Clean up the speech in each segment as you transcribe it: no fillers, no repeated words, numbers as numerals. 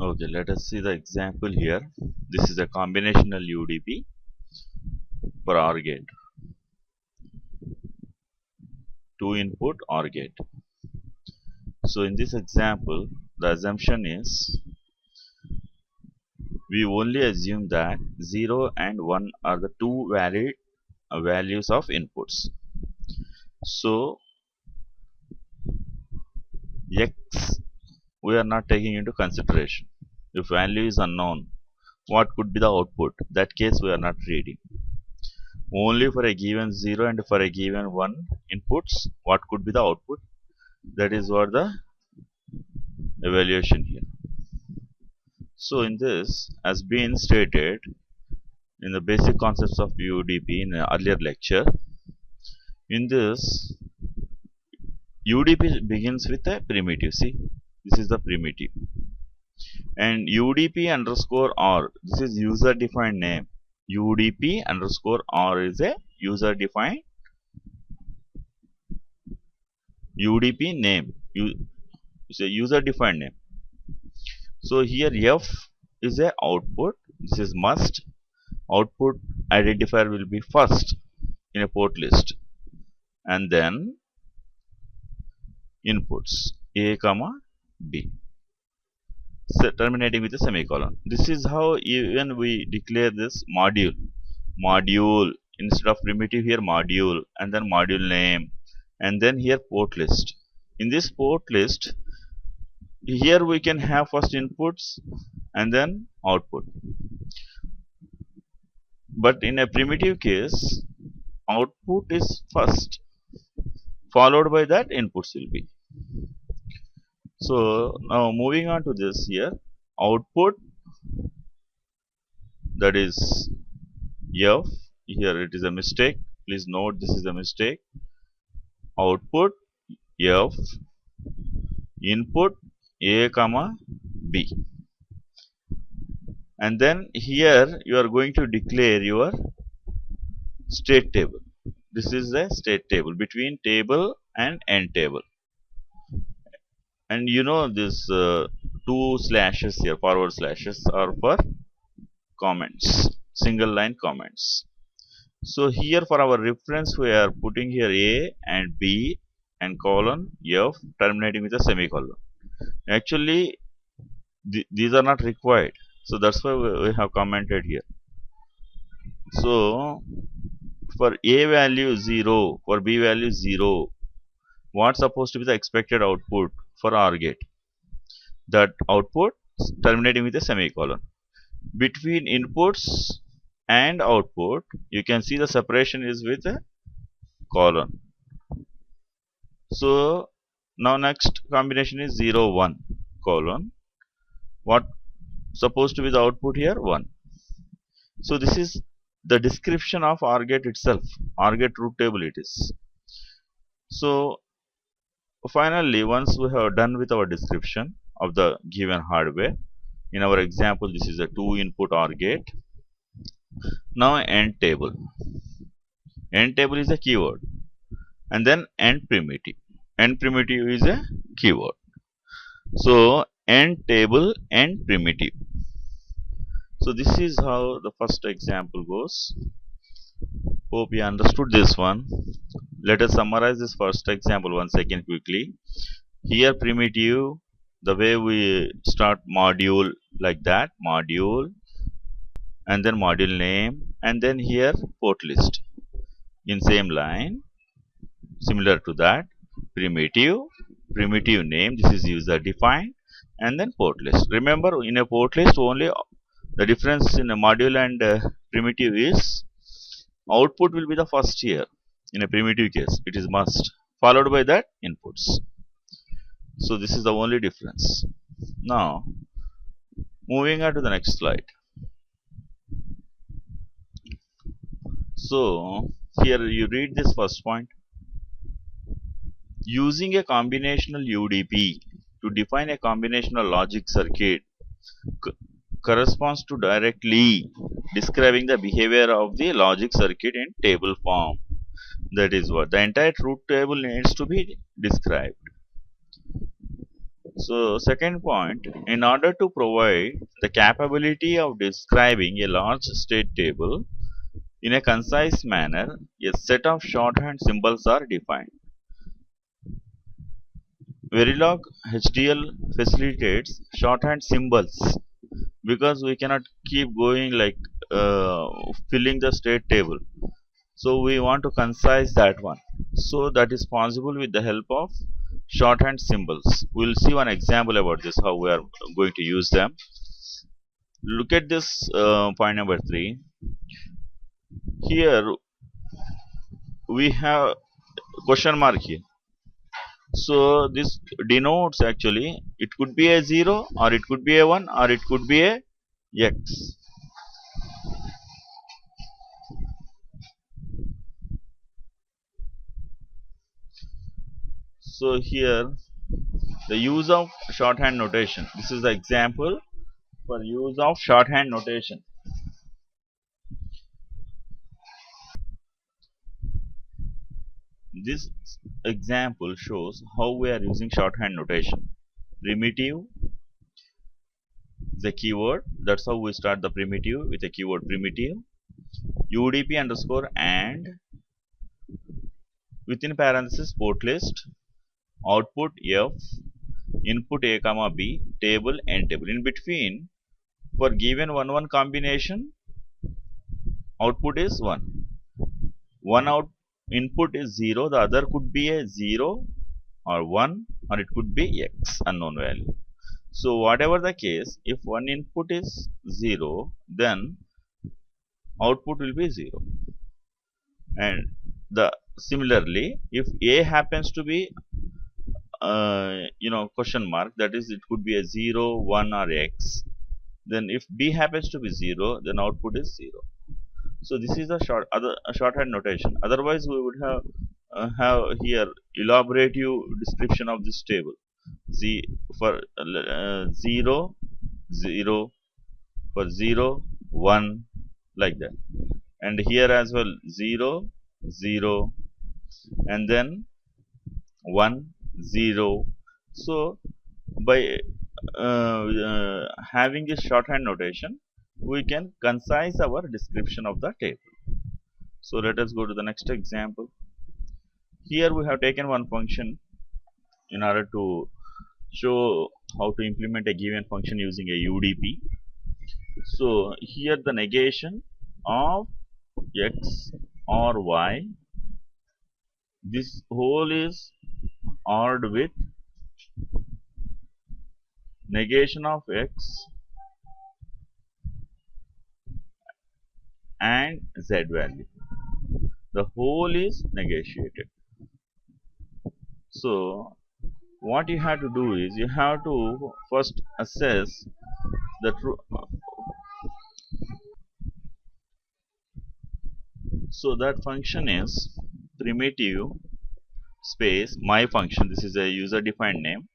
Okay, let us see the example here. This is a combinational UDP for OR gate. 2 input OR gate. So in this example, the assumption is we only assume that 0 and 1 are the two valid values of inputs. So X we are not taking into consideration. If value is unknown, what could be the output? That case we are not reading. Only for a given 0 and for a given 1 inputs, what could be the output? That is what the evaluation here. So in this, as been stated in the basic concepts of UDP in an earlier lecture, in this UDP begins with a primitive. See, this is the primitive, and UDP underscore R, this is user defined name. UDP underscore R is a user defined UDP name. It's a user defined name. So here F is a output. This is must. Output identifier will be first in a port list, and then inputs A comma B, so terminating with a semicolon. This is how even we declare this module instead of primitive here module, and then module name, and then here port list. In this port list, here we can have first inputs and then output, but in a primitive case output is first, followed by that inputs will be. So now moving on to this here, output, that is F. Here it is a mistake, please note this is a mistake. Output F, input A comma B, and then here you are going to declare your state table. This is the state table between table and end table, and you know this two slashes here, forward slashes, are for comments, single line comments. So here for our reference we are putting here A and B and colon F terminating with a semicolon. Actually these are not required, so that's why we have commented here. So for A value 0, for B value 0, what's supposed to be the expected output for OR gate? That output terminating with a semicolon. Between inputs and output, you can see the separation is with a colon. So now next combination is 0 1 colon. What supposed to be the output here? 1. So this is the description of OR gate itself, OR gate truth table it is. So finally, once we have done with our description of the given hardware, in our example this is a 2 input OR gate. Now end table. End table is a keyword, and then end primitive. End primitive is a keyword. So end table, end primitive. So this is how the first example goes. Hope you understood this one. Let us summarize this first example once again quickly. Here primitive, the way we start module, like that, module, and then module name, and then here port list in same line. Similar to that, primitive name, this is user defined, and then port list. Remember, in a port list only the difference in a module and primitive is output will be the first here. In a primitive case it is must, followed by that inputs. So this is the only difference. Now moving on to the next slide. So here you read this first point. Using a combinational UDP to define a combinational logic circuit corresponds to directly describing the behavior of the logic circuit in table form. That is what the entire truth table needs to be described. So second point, in order to provide the capability of describing a large state table in a concise manner, a set of shorthand symbols are defined. Verilog HDL facilitates shorthand symbols because we cannot keep going like filling the state table. So we want to concise that one. So that is possible with the help of shorthand symbols. We will see one example about this, how we are going to use them. Look at this point number 3. Here we have question mark here. So this denotes, actually it could be a 0 or it could be a 1 or it could be a x. So here the use of shorthand notation. This is the example for use of shorthand notation. This example shows how we are using shorthand notation. Primitive, the keyword, that's how we start the primitive with a keyword primitive. UDP underscore and within parenthesis port list, output F, input A comma B, table and table. In between, for given 1-1 combination, output is 1. One input is 0, the other could be a 0 or 1 or it could be x, unknown value. So whatever the case, if one input is 0, then output will be 0. And similarly, if A happens to be question mark, that is it could be a 0, 1 or x. Then if B happens to be 0, then output is 0. So this is a shorthand notation. Otherwise, we would have here elaborative description of this table. For 0, 0, for 0, 1, like that. And here as well 0, 0, and then 1, 0. So by having this shorthand notation, we can concise our description of the table. So let us go to the next example. Here we have taken one function in order to show how to implement a given function using a UDP. So here the negation of x or y, this whole is ORed with negation of x and z value. The whole is negotiated. So what you have to do is you have to first assess the true. So that function is primitive space my function. This is a user defined name,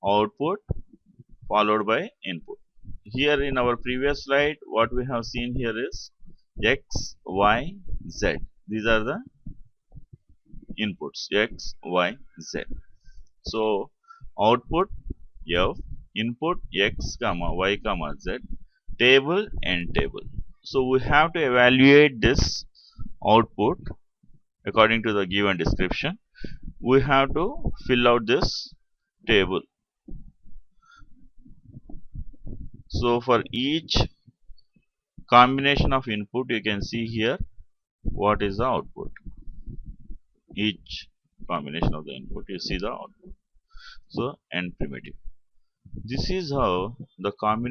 output followed by input. Here in our previous slide, what we have seen here is x, y, z. These are the inputs, x, y, z. So output f, input x comma y comma z, table and table. So we have to evaluate this output according to the given description. We have to fill out this table. So for each combination of input, you can see here what is the output. Each combination of the input, you see the output. So n primitive. This is how the combination